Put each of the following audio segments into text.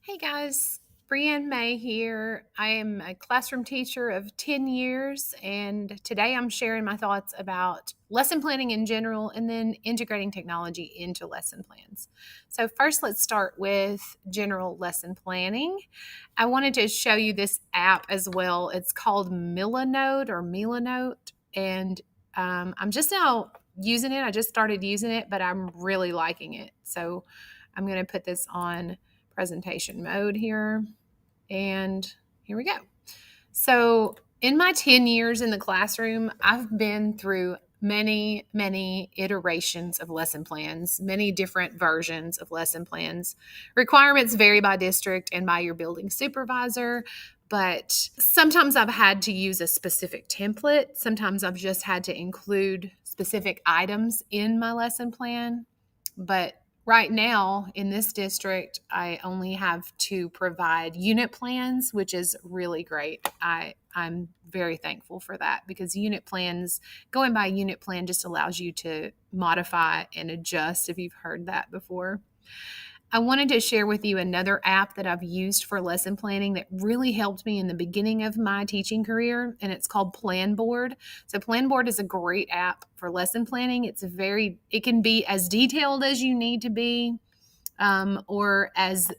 Hey guys, Brie'Anne May here. I am a classroom teacher of 10 years, and today I'm sharing my thoughts about lesson planning in general and then integrating technology into lesson plans. So, first, let's start with general lesson planning. I wanted to show you this app as well. It's called Milanote, and I'm just now using it. I just started using it, but I'm really liking it. So, I'm going to put this on presentation mode here. And here we go. So, in my 10 years in the classroom, I've been through many iterations of lesson plans, many different versions of lesson plans. Requirements vary by district and by your building supervisor, but sometimes I've had to use a specific template. Sometimes I've just had to include specific items in my lesson plan. But right now in this district, I only have to provide unit plans, which is really great. I'm very thankful for that because unit plans, going by a unit plan just allows you to modify and adjust if you've heard that before. I wanted to share with you another app that I've used for lesson planning that really helped me in the beginning of my teaching career, and it's called Planboard. So Planboard is a great app for lesson planning. It can be as detailed as you need to be, or as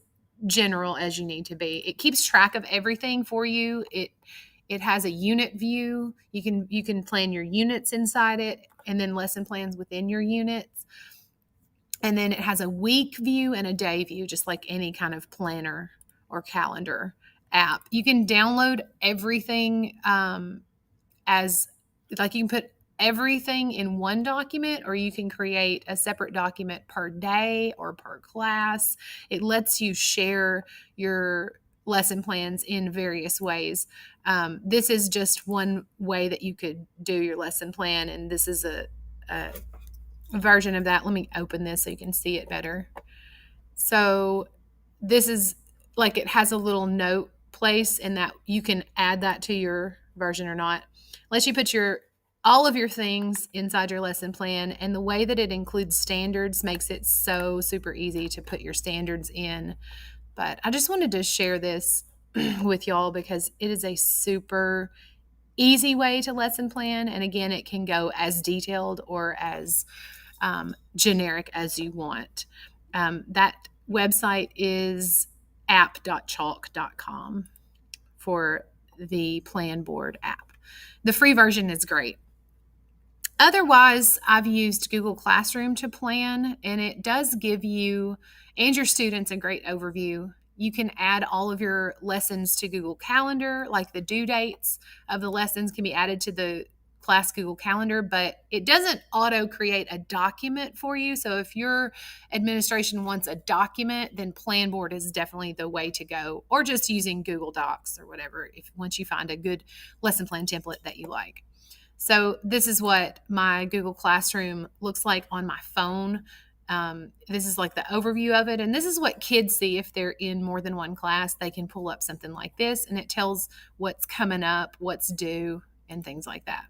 general as you need to be. It keeps track of everything for you. It has a unit view. You can plan your units inside it, and then lesson plans within your units. And then it has a week view and a day view, just like any kind of planner or calendar app. You can download everything as, like, you can put everything in one document, or you can create a separate document per day or per class. It lets you share your lesson plans in various ways. This is just one way that you could do your lesson plan, and this is a version of that. Let me open this so you can see it better. So this is like, it has a little note place, and that you can add that to your version or not. Lets you put all of your things inside your lesson plan, and the way that it includes standards makes it so super easy to put your standards in. But I just wanted to share this with y'all because it is a super easy way to lesson plan, and again, it can go as detailed or as generic as you want. That website is app.chalk.com for the Planboard app. The free version is great. Otherwise, I've used Google Classroom to plan, and it does give you and your students a great overview. You can add all of your lessons to Google Calendar, like the due dates of the lessons can be added to the class Google Calendar, but it doesn't auto create a document for you. So if your administration wants a document, then Planboard is definitely the way to go, or just using Google Docs or whatever, once you find a good lesson plan template that you like. So this is what my Google Classroom looks like on my phone. This is like the overview of it. And this is what kids see if they're in more than one class. They can pull up something like this, and it tells what's coming up, what's due, and things like that.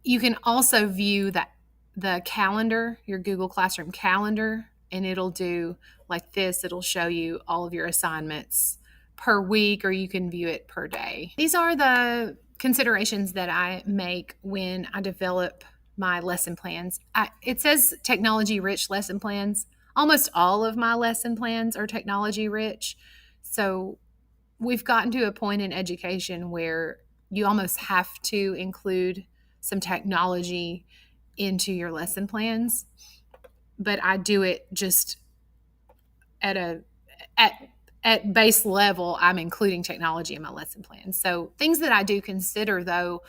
You can also view the calendar, your Google Classroom calendar, and it'll do like this. It'll show you all of your assignments per week, or you can view it per day. These are the considerations that I make when I develop my lesson plans. It says technology rich lesson plans. Almost all of my lesson plans are technology rich. So we've gotten to a point in education where you almost have to include some technology into your lesson plans. But I do it just at base level. I'm including technology in my lesson plan. So things that I do consider, though,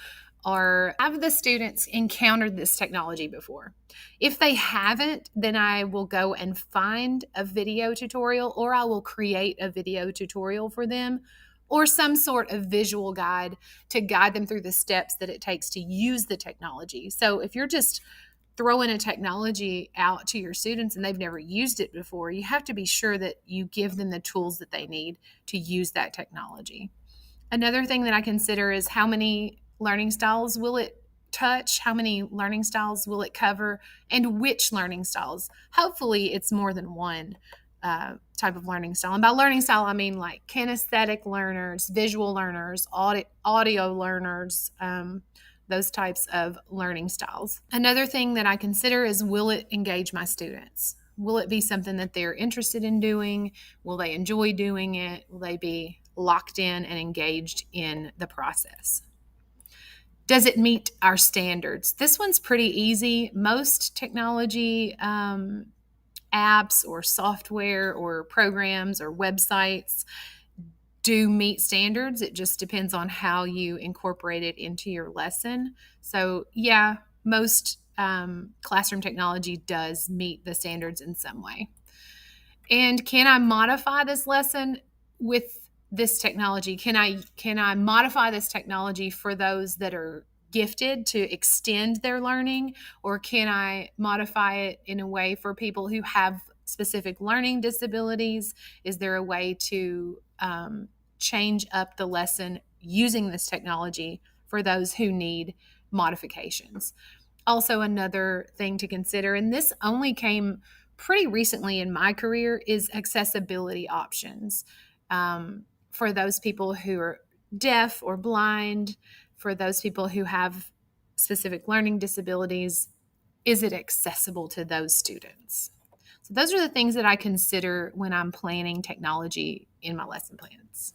are, have the students encountered this technology before? If they haven't, then I will go and find a video tutorial, or I will create a video tutorial for them, or some sort of visual guide to guide them through the steps that it takes to use the technology. So if you're just throwing a technology out to your students and they've never used it before, you have to be sure that you give them the tools that they need to use that technology. Another thing that I consider is how many learning styles will it touch? How many learning styles will it cover? And which learning styles? Hopefully it's more than one. type of learning style. And by learning style, I mean like kinesthetic learners, visual learners, audio learners, those types of learning styles. Another thing that I consider is, will it engage my students? Will it be something that they're interested in doing? Will they enjoy doing it? Will they be locked in and engaged in the process? Does it meet our standards? This one's pretty easy. Most technology apps or software or programs or websites do meet standards. It just depends on how you incorporate it into your lesson. So, yeah, most classroom technology does meet the standards in some way. And can I modify this lesson with this technology? Can I modify this technology for those that are gifted to extend their learning, or can I modify it in a way for people who have specific learning disabilities? Is there a way to change up the lesson using this technology for those who need modifications? Also, another thing to consider, and this only came pretty recently in my career, is accessibility options for those people who are deaf or blind, for those people who have specific learning disabilities. Is it accessible to those students? So those are the things that I consider when I'm planning technology in my lesson plans.